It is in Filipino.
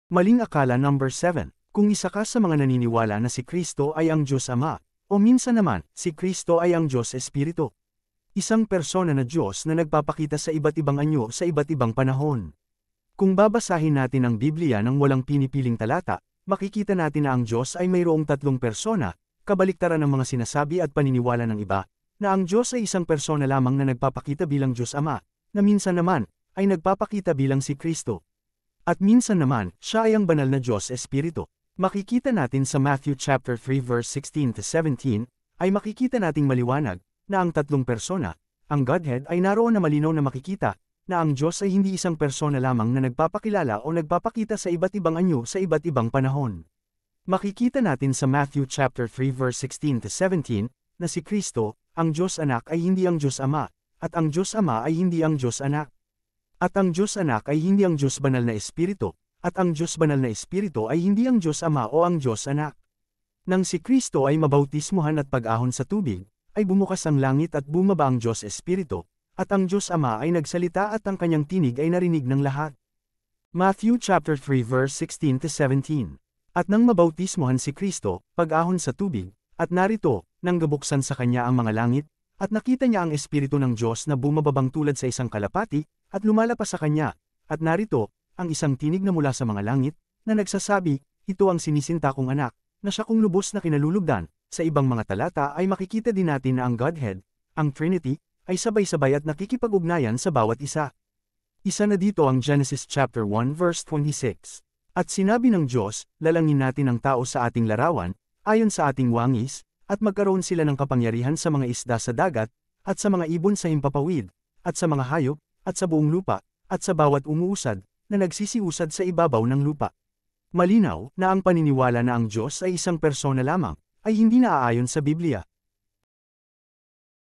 Maling akala number 7. Kung isa ka sa mga naniniwala na si Kristo ay ang Diyos Ama, o minsan naman, si Kristo ay ang Diyos Espiritu. Isang persona na Diyos na nagpapakita sa iba't ibang anyo sa iba't ibang panahon. Kung babasahin natin ang Biblia ng walang pinipiling talata, makikita natin na ang Diyos ay mayroong tatlong persona, kabaliktaran ng mga sinasabi at paniniwala ng iba, na ang Diyos ay isang persona lamang na nagpapakita bilang Diyos Ama, na minsan naman, ay nagpapakita bilang si Kristo. At minsan naman, siya ay ang banal na Diyos Espiritu. Makikita natin sa Matthew chapter 3 verse 16-17, ay makikita nating maliwanag, na ang tatlong persona, ang Godhead ay naroon na malinaw na makikita, na ang Diyos ay hindi isang persona lamang na nagpapakilala o nagpapakita sa iba't ibang anyo sa iba't ibang panahon. Makikita natin sa Matthew chapter 3 verse 16-17, na si Kristo, ang Diyos Anak ay hindi ang Diyos Ama, at ang Diyos Ama ay hindi ang Diyos Anak. At ang Diyos Anak ay hindi ang Diyos Banal na Espiritu, at ang Diyos Banal na Espiritu ay hindi ang Diyos Ama o ang Diyos Anak. Nang si Kristo ay mabautismuhan at pag-ahon sa tubig, ay bumukas ang langit at bumaba ang Diyos Espiritu, at ang Diyos Ama ay nagsalita at ang kanyang tinig ay narinig ng lahat. Matthew chapter 3 verse 16-17. At nang mabautismuhan si Kristo, pag-ahon sa tubig, at narito, nang gabuksan sa kanya ang mga langit, at nakita niya ang Espiritu ng Diyos na bumababang tulad sa isang kalapati, at lumalapas sa kanya, at narito, ang isang tinig na mula sa mga langit, na nagsasabi, ito ang sinisinta kong anak, na siya kong lubos na kinalulugdan. Sa ibang mga talata ay makikita din natin na ang Godhead, ang Trinity, ay sabay-sabay at nakikipag-ugnayan sa bawat isa. Isa na dito ang Genesis chapter 1 verse 26. At sinabi ng Diyos, lalangin natin ang tao sa ating larawan, ayon sa ating wangis, at magkaroon sila ng kapangyarihan sa mga isda sa dagat, at sa mga ibon sa himpapawid, at sa mga hayop, at sa buong lupa, at sa bawat umuusad, na nagsisiusad sa ibabaw ng lupa. Malinaw na ang paniniwala na ang Diyos ay isang persona lamang, ay hindi naaayon sa Biblia.